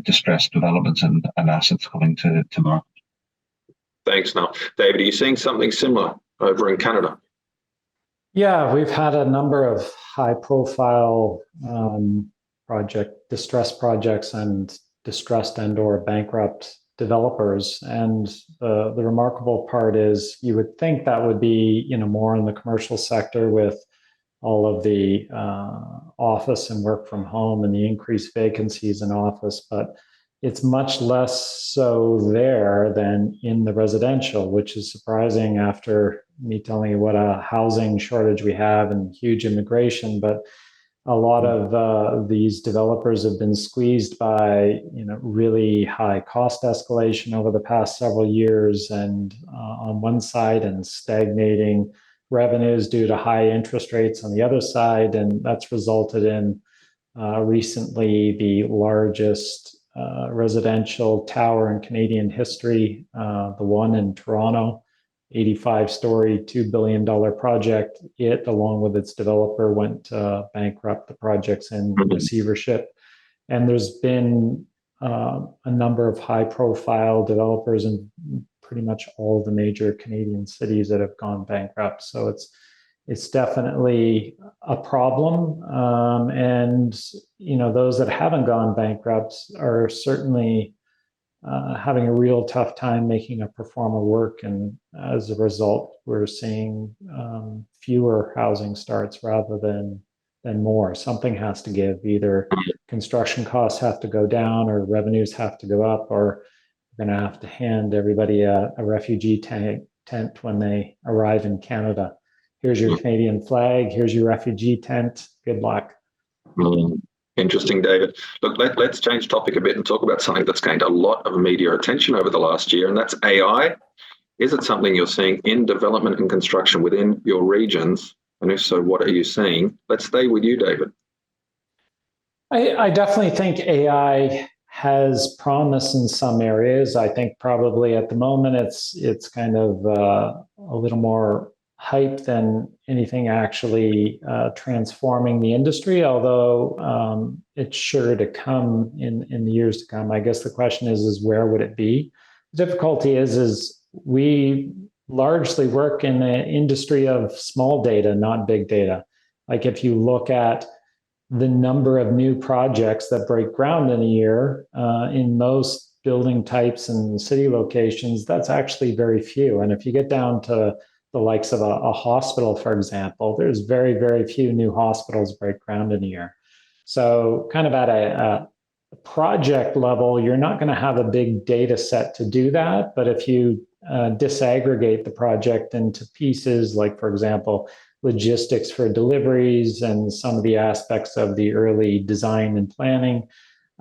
distressed developments and assets coming to market. Thanks, Noel. David, are you seeing something similar over in Canada? Yeah, we've had a number of high-profile distressed projects and distressed and/or bankrupt developers. And the remarkable part is, you would think that would be, more in the commercial sector with all of the office and work from home and the increased vacancies in office, but it's much less so there than in the residential, which is surprising after me telling you what a housing shortage we have and huge immigration. But a lot of these developers have been squeezed by really high cost escalation over the past several years, and on one side, and stagnating revenues due to high interest rates on the other side, and that's resulted in recently the largest residential tower in Canadian history, the one in Toronto, 85-story, $2 billion project. It, along with its developer, went bankrupt. The project's in receivership. And there's been a number of high-profile developers in pretty much all of the major Canadian cities that have gone bankrupt. So it's definitely a problem. And those that haven't gone bankrupt are certainly having a real tough time making a pro forma work. And as a result, we're seeing fewer housing starts rather than more. Something has to give. Either construction costs have to go down, or revenues have to go up, or we're going to have to hand everybody a refugee tent when they arrive in Canada. Here's your Canadian flag. Here's your refugee tent. Good luck. Interesting, David. Look, let's change topic a bit and talk about something that's gained a lot of media attention over the last year, and that's AI. Is it something you're seeing in development and construction within your regions? And if so, what are you seeing? Let's stay with you, David. I definitely think AI has promise in some areas. I think probably at the moment it's kind of a little more hype than anything actually transforming the industry, although it's sure to come in the years to come. I guess the question is where would it be? The difficulty is we largely work in the industry of small data, not big data. Like if you look at the number of new projects that break ground in a year in most building types and city locations, that's actually very few. And if you get down to the likes of a hospital, for example, there's very, very few new hospitals break ground in a year. So kind of at a project level, you're not going to have a big data set to do that. But if you disaggregate the project into pieces, like, for example, logistics for deliveries and some of the aspects of the early design and planning,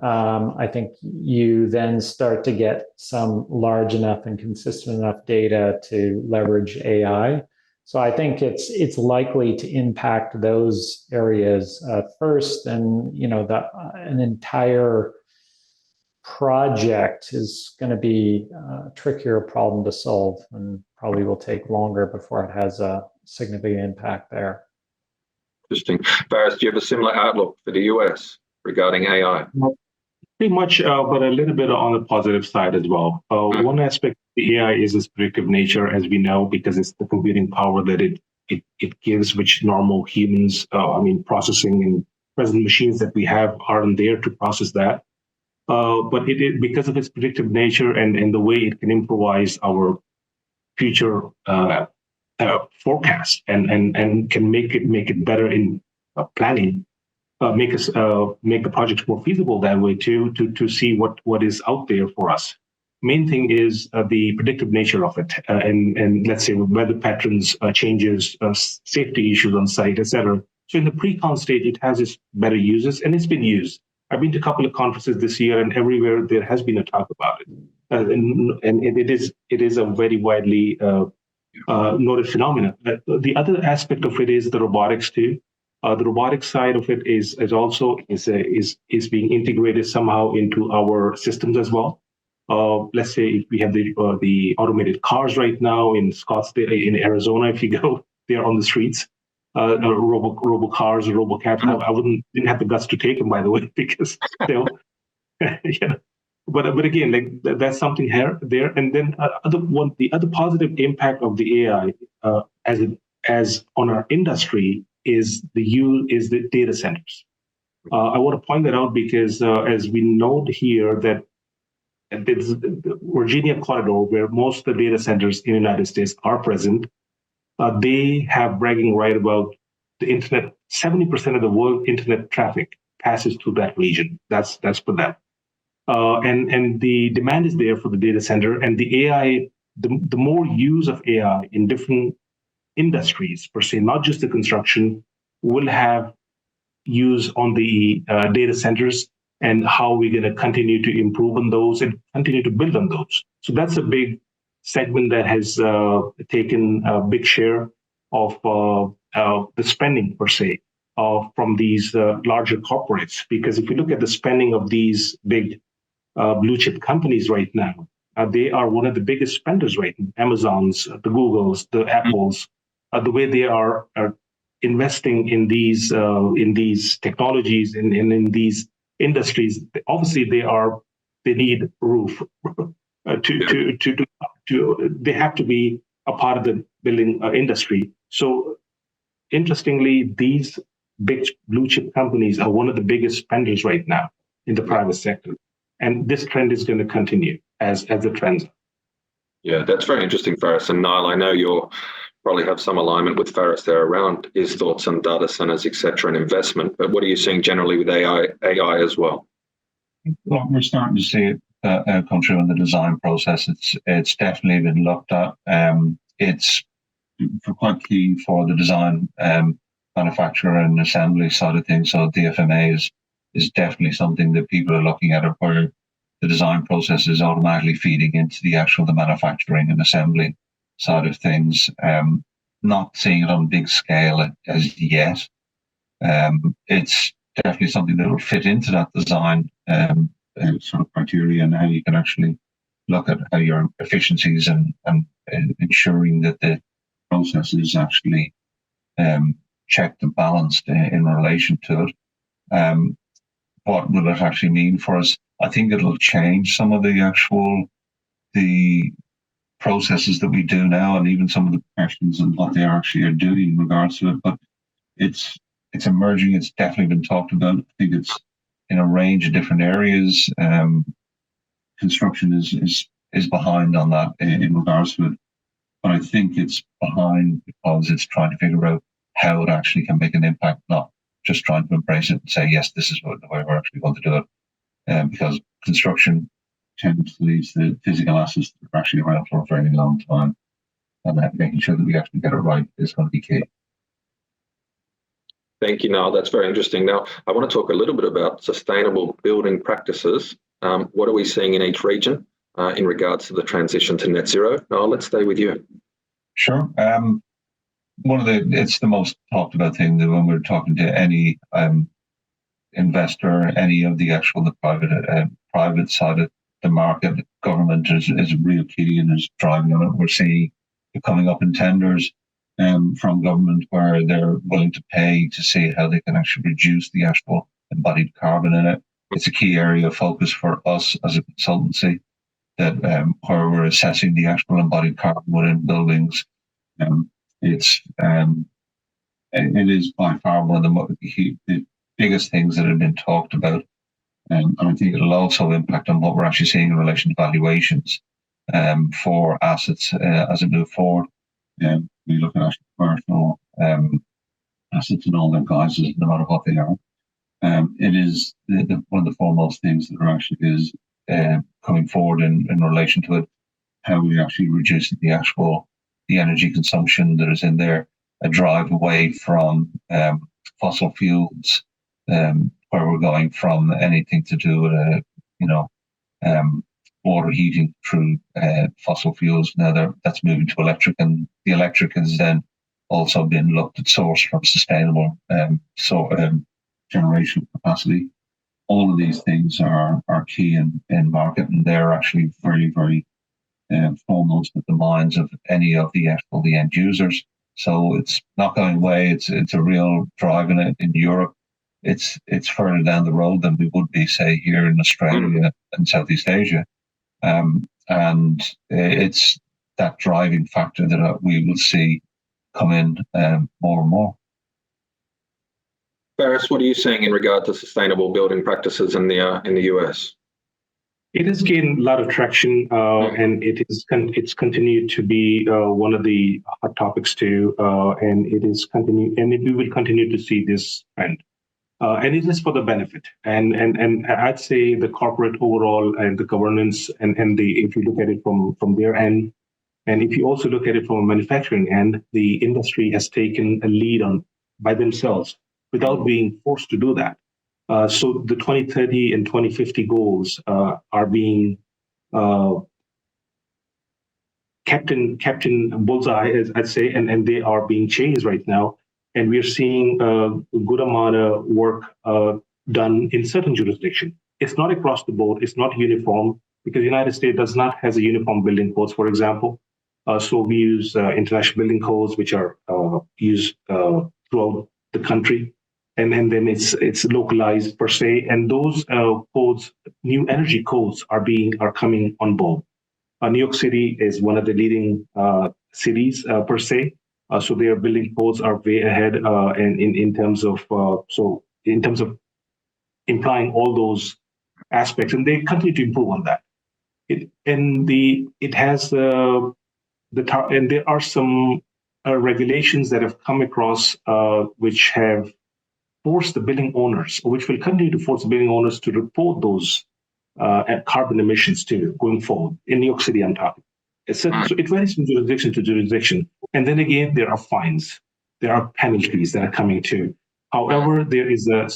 I think you then start to get some large enough and consistent enough data to leverage AI. So I think it's likely to impact those areas first, and an entire project is going to be a trickier problem to solve, and probably will take longer before it has a significant impact there. Interesting. Faris, do you have a similar outlook for the US regarding AI? Pretty much, but a little bit on the positive side as well. One aspect of the AI is its predictive nature, as we know, because it's the computing power that it gives, which normal humans, processing and present machines that we have aren't there to process that. But because of its predictive nature and the way it can improvise our future forecast and can make it better in planning. Make the projects more feasible that way too, to see what is out there for us. Main thing is the predictive nature of it, and let's say weather patterns, changes, safety issues on site, etc. So in the pre-con stage, it has its better uses, and it's been used. I've been to a couple of conferences this year, and everywhere there has been a talk about it, and it is a very widely noted phenomenon. The other aspect of it is the robotics too. The robotics side of it is being integrated somehow into our systems as well. Let's say if we have the automated cars right now in Scottsdale, in Arizona, if you go there on the streets, robo cars or robo cabs. I didn't have the guts to take them, by the way, because they'll, you know. But again, like that's something here there, and then the other positive impact of the AI as on our industry is the data centers. I want to point that out because as we note here that the Virginia corridor, where most of the data centers in the United States are present, they have bragging right about the internet. 70% of the world internet traffic passes through that region. That's for them. And the demand is there for the data center, and the AI, the more use of AI in different industries per se, not just the construction, will have use on the data centers, and how we're going to continue to improve on those and continue to build on those. So that's a big segment that has taken a big share of the spending per se from these larger corporates. Because if you look at the spending of these big blue chip companies right now, they are one of the biggest spenders right now. Amazons, the Googles, the Apples, the way they are investing in these technologies and in these industries. Obviously, they need roof they have to be a part of the building industry. So interestingly, these big blue chip companies are one of the biggest spenders right now in the private sector. And this trend is going to continue as the trends. Yeah, that's very interesting, Faris. And Niall, I know you'll probably have some alignment with Faris there around his thoughts on data centers, et cetera, and investment. But what are you seeing generally with AI as well? Well, we're starting to see it come through in the design process. It's definitely been looked at. It's quite key for the design, manufacturer and assembly side of things. So DFMA is definitely something that people are looking at, where the design process is automatically feeding into the manufacturing and assembly side of things. Not seeing it on a big scale as yet. It's definitely something that will fit into that design sort of criteria, and how you can actually look at how your efficiencies and ensuring that the process is actually checked and balanced in relation to it. What will it actually mean for us? I think it'll change some of the processes that we do now, and even some of the professions and what they actually are doing in regards to it. But it's emerging. It's definitely been talked about. I think it's in a range of different areas. Construction is behind on that in regards to it. But I think it's behind because it's trying to figure out how it actually can make an impact, not just trying to embrace it and say, yes, this is the way we're actually going to do it. Because construction tends to lead to physical assets that are actually around for a very long time. And making sure that we actually get it right is going to be key. Thank you, Niall. That's very interesting. Now, I want to talk a little bit about sustainable building practices. What are we seeing in each region in regards to the transition to net zero? Niall, let's stay with you. Sure. It's the most talked about thing that when we're talking to any investor, any of the private side of the market, government is real key and is driving on it. We're seeing it coming up in tenders from government where they're willing to pay to see how they can actually reduce the actual embodied carbon in it. It's a key area of focus for us as a consultancy, that where we're assessing the actual embodied carbon within buildings. It is by far one of the biggest things that have been talked about. And I think it'll also impact on what we're actually seeing in relation to valuations for assets as it moves forward. We look at actual commercial assets and all their guises, no matter what they are. It is one of the foremost things that are actually is coming forward in relation to it, how we actually reduce the energy consumption that is in there, a drive away from fossil fuels, where we're going from anything to do with water heating through fossil fuels. Now that's moving to electric, and the electric has then also been looked at sourced from sustainable generation capacity. All of these things are key in market, and they're actually very, very foremost at the minds of any of the end users. So it's not going away. It's a real drive in it. In Europe, it's further down the road than we would be, say, here in Australia and Southeast Asia. And it's that driving factor that we will see come in more and more. Barris, what are you seeing in regard to sustainable building practices in the US? It has gained a lot of traction, and it's continued to be one of the hot topics too, and we will continue to see this trend. And it is for the benefit, and I'd say the corporate overall and the governance and if you look at it from their end, and if you also look at it from a manufacturing end, the industry has taken a lead on by themselves without being forced to do that. So the 2030 and 2050 goals are being kept in bullseye, as I'd say, and they are being changed right now. And we're seeing a good amount of work done in certain jurisdictions. It's not across the board. It's not uniform because the United States does not have a uniform building codes, for example. So we use international building codes, which are used throughout the country. And then it's localized per se. And those codes, new energy codes, are coming on board. New York City is one of the leading cities per se. So their building codes are way ahead, and in terms of implying all those aspects, and they continue to improve on that. And there are some regulations that have come across which have forced the building owners, or which will continue to force the building owners to report those carbon emissions too going forward. In New York City, I'm talking. So it varies from jurisdiction to jurisdiction. And then again, there are fines. There are penalties that are coming too. However, there's a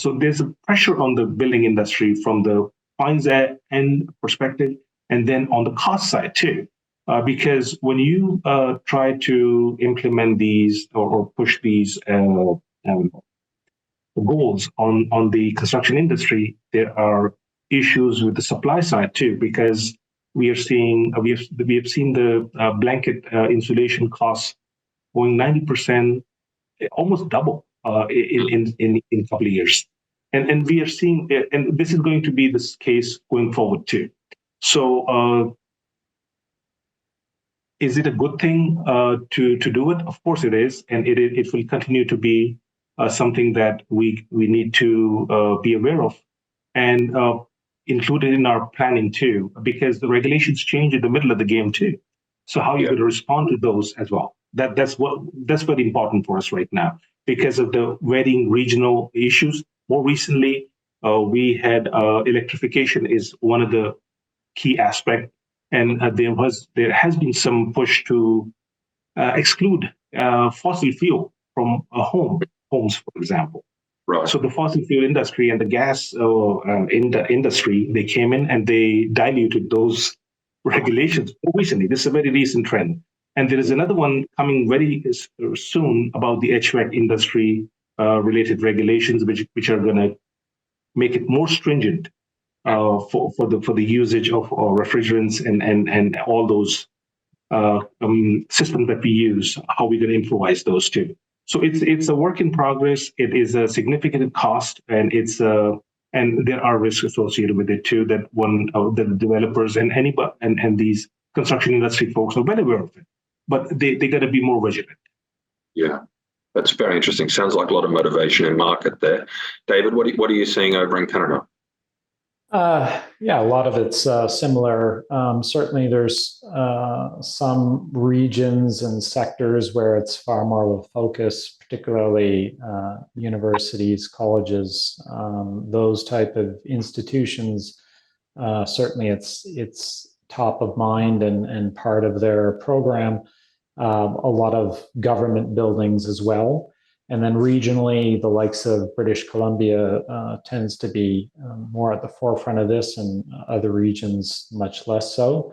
pressure on the building industry from the fines end perspective, and then on the cost side too. Because when you try to implement these or push these goals on the construction industry, there are issues with the supply side too, because we have seen the blanket insulation costs going 90%, almost double in a couple of years, and we are seeing, and this is going to be this case going forward too. So, is it a good thing to do it? Of course it is, and it will continue to be something that we need to be aware of and included in our planning too, because the regulations change in the middle of the game too. So how you're going to respond to those as well? That's very important for us right now because of the varying regional issues. More recently, we had electrification is one of the key aspects, and there has been some push to exclude fossil fuel from homes, for example. Right. So the fossil fuel industry and the gas industry, they came in and they diluted those regulations recently. This is a very recent trend. And there is another one coming very soon about the HVAC industry related regulations, which are going to make it more stringent for the usage of refrigerants and all those systems that we use. How we're going to improvise those too. So it's a work in progress. It is a significant cost, and and there are risks associated with it too. That the developers and anybody and these construction industry folks are well aware of it, but they got to be more vigilant. Yeah, that's very interesting. Sounds like a lot of motivation in market there. David, what are you seeing over in Canada? Yeah, a lot of it's similar. Certainly, there's some regions and sectors where it's far more of a focus, particularly universities, colleges, those type of institutions. Certainly, it's top of mind and part of their program. A lot of government buildings as well. And then regionally, the likes of British Columbia tends to be more at the forefront of this, and other regions much less so.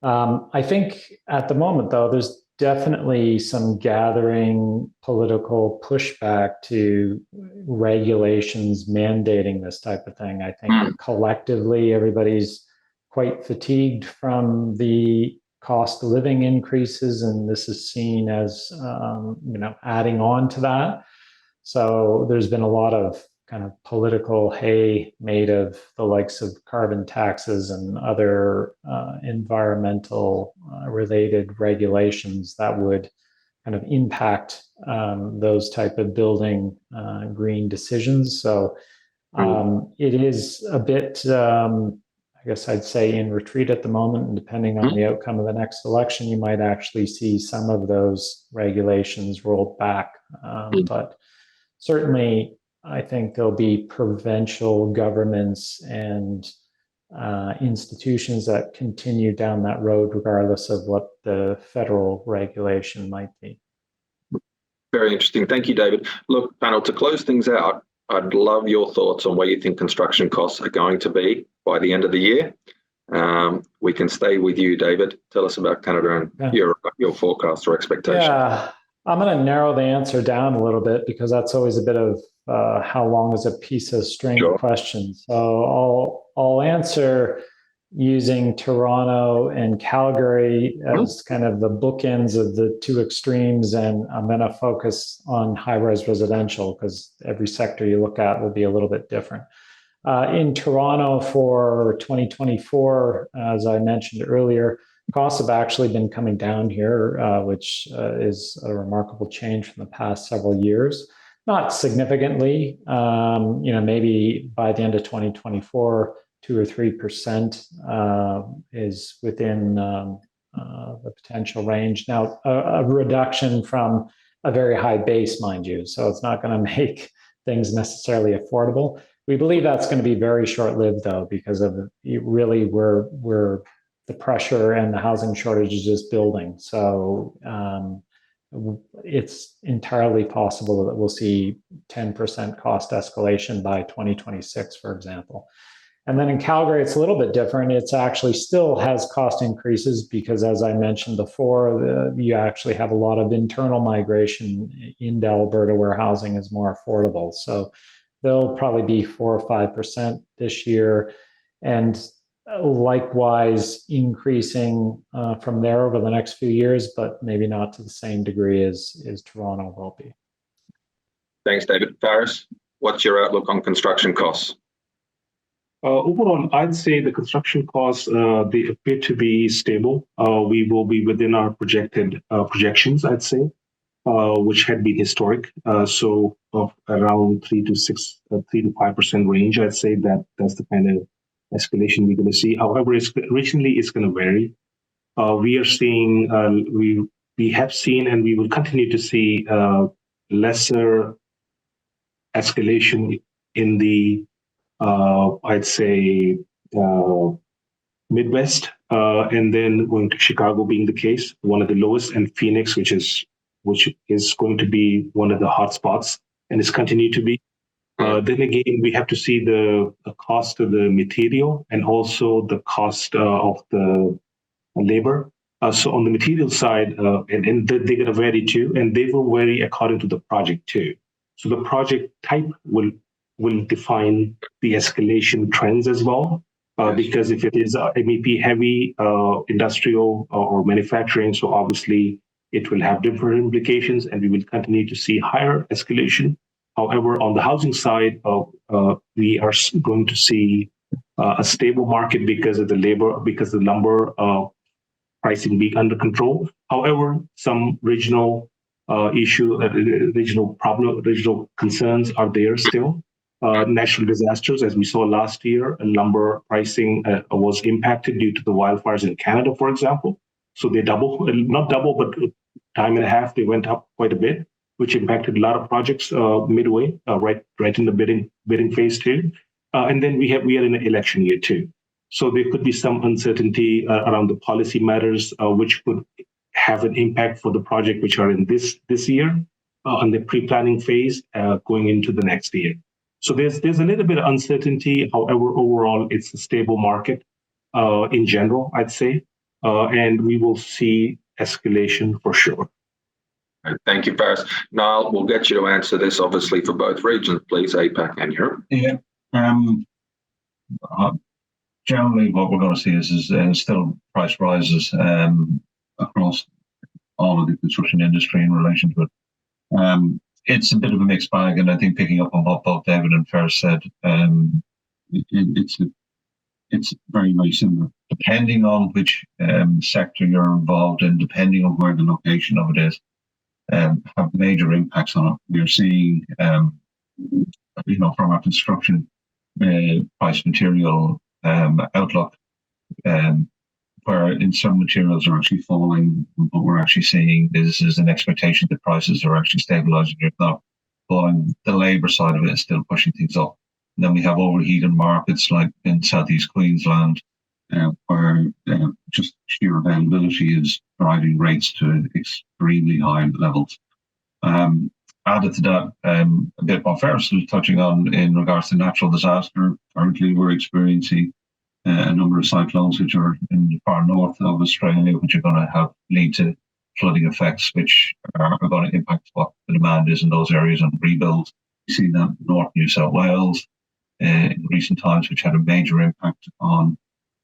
I think at the moment, though, there's definitely some gathering political pushback to regulations mandating this type of thing. I think collectively, everybody's quite fatigued from the cost of living increases, and this is seen as adding on to that. So there's been a lot of kind of political hay made of the likes of carbon taxes and other environmental related regulations that would kind of impact those type of building green decisions. So it is a bit, I guess I'd say, in retreat at the moment, and depending on the outcome of the next election, you might actually see some of those regulations rolled back. But certainly, I think there'll be provincial governments and institutions that continue down that road, regardless of what the federal regulation might be. Very interesting. Thank you, David. Look, panel, to close things out, I'd love your thoughts on where you think construction costs are going to be by the end of the year. We can stay with you, David. Tell us about Canada and your forecast or expectation. Yeah, I'm going to narrow the answer down a little bit because that's always a bit of how long is a piece of string question. So I'll answer using Toronto and Calgary as kind of the bookends of the two extremes, and I'm going to focus on high-rise residential because every sector you look at will be a little bit different. In Toronto for 2024, as I mentioned earlier, costs have actually been coming down here, which is a remarkable change from the past several years. Not significantly, maybe by the end of 2024, 2 or 3% is within the potential range. Now, a reduction from a very high base, mind you, so it's not going to make things necessarily affordable. We believe that's going to be very short-lived, though, because of really we're the pressure and the housing shortage is just building. So it's entirely possible that we'll see 10% cost escalation by 2026, for example. And then in Calgary, it's a little bit different. It's actually still has cost increases because, as I mentioned before, you actually have a lot of internal migration into Alberta where housing is more affordable. So they'll probably be 4 or 5% this year. And likewise increasing from there over the next few years, but maybe not to the same degree as Toronto will be. Thanks, David. Faris, what's your outlook on construction costs? Overall, I'd say the construction costs, they appear to be stable. We will be within our projected projections, I'd say, which had been historic. So of around 3 to 5% range, I'd say that's the kind of escalation we're going to see. However, regionally, it's going to vary. We are seeing, we have seen, and we will continue to see lesser escalation in the, I'd say, Midwest, and then going to Chicago being the case, one of the lowest, and Phoenix, which is going to be one of the hot spots, and it's continued to be. Then again, we have to see the cost of the material and also the cost of the labor. So on the material side, and they're going to vary too, and they will vary according to the project too. So the project type will define the escalation trends as well, because if it is MEP heavy, industrial or manufacturing, so obviously it will have different implications, and we will continue to see higher escalation. However, on the housing side, we are going to see a stable market because of the labor, because the lumber pricing being under control. However, some regional regional concerns are there still. Natural disasters, as we saw last year, lumber pricing was impacted due to the wildfires in Canada, for example. So they not double, but time and a half, they went up quite a bit, which impacted a lot of projects midway, right in the bidding phase too. And then we are in an election year too. So there could be some uncertainty around the policy matters, which could have an impact for the project which are in this year on the pre-planning phase going into the next year. So there's a little bit of uncertainty. However, overall, it's a stable market in general, I'd say, and we will see escalation for sure. Thank you, Faris. Niall, we'll get you to answer this, obviously, for both regions, please, APAC and Europe. Yeah. generally what we're going to see is still price rises across all of the construction industry in relation to it. It's a bit of a mixed bag, and I think picking up on what both David and Fer said, it's very, very similar. Depending on which sector you're involved in, depending on where the location of it is, have major impacts on it. We're seeing, from our construction price material outlook, where in some materials are actually falling, what we're actually seeing is an expectation that prices are actually stabilizing, if not falling. The labor side of it is still pushing things up. And then we have overheated markets like in Southeast Queensland, where just sheer availability is driving rates to extremely high levels. Added to that, a bit what Ferris was touching on in regards to natural disaster. Currently, we're experiencing a number of cyclones which are in the far north of Australia, which are going to lead to flooding effects, which are going to impact what the demand is in those areas and rebuild. We see that in North New South Wales in recent times, which had a major impact on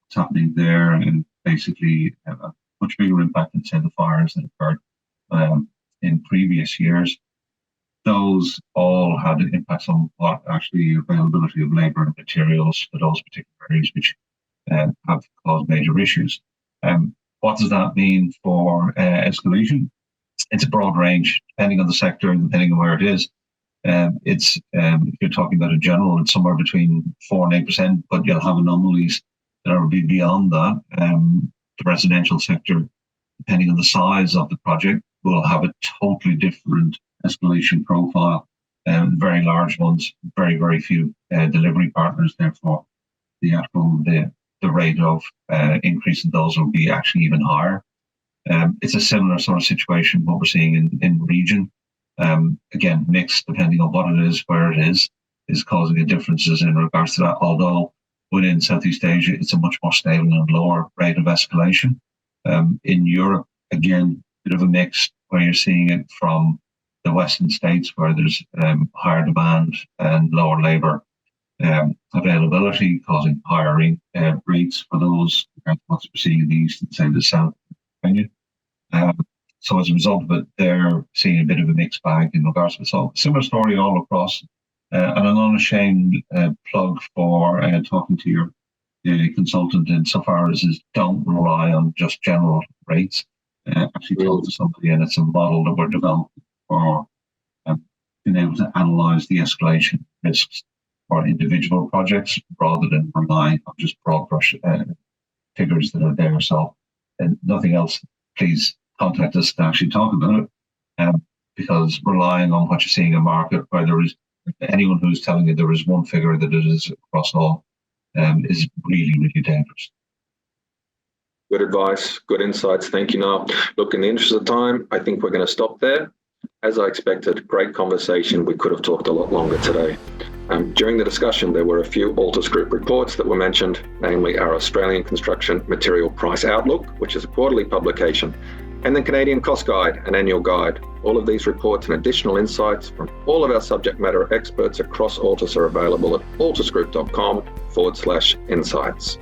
what's happening there, and basically a much bigger impact than, say, the fires that occurred in previous years. Those all had impacts on what actually availability of labour and materials for those particular areas, which have caused major issues. What does that mean for escalation? It's a broad range, depending on the sector and depending on where it is. If you're talking about a general, it's somewhere between 4 and 8%, but you'll have anomalies that are beyond that. The residential sector, depending on the size of the project, will have a totally different escalation profile. Very large ones, very, very few delivery partners. Therefore, the rate of increase in those will be actually even higher. It's a similar sort of situation what we're seeing in region. Again, mixed depending on what it is, where it is causing differences in regards to that. Although within Southeast Asia, it's a much more stable and lower rate of escalation. In Europe, again, bit of a mix where you're seeing it from the Western states where there's higher demand and lower labour availability, causing higher rates for those. What's we're seeing in the east and say the south. So as a result of it, they're seeing a bit of a mixed bag in regards to it. So similar story all across. And an unashamed plug for talking to your consultant insofar as don't rely on just general rates. Actually talk to somebody, and it's a model that we're developing for being able to analyse the escalation risks for individual projects rather than relying on just broad brush figures that are there. So nothing else, please contact us to actually talk about it, because relying on what you're seeing in the market, where there is anyone who's telling you there is one figure that it is across all, is really, really dangerous. Good advice, good insights. Thank you, Niall. Look, in the interest of time, I think we're going to stop there. As I expected, great conversation. We could have talked a lot longer today. During the discussion, there were a few Altus Group reports that were mentioned, namely our Australian Construction Material Price Outlook, which is a quarterly publication, and the Canadian Cost Guide, an annual guide. All of these reports and additional insights from all of our subject matter experts across Altus are available at altusgroup.com/insights.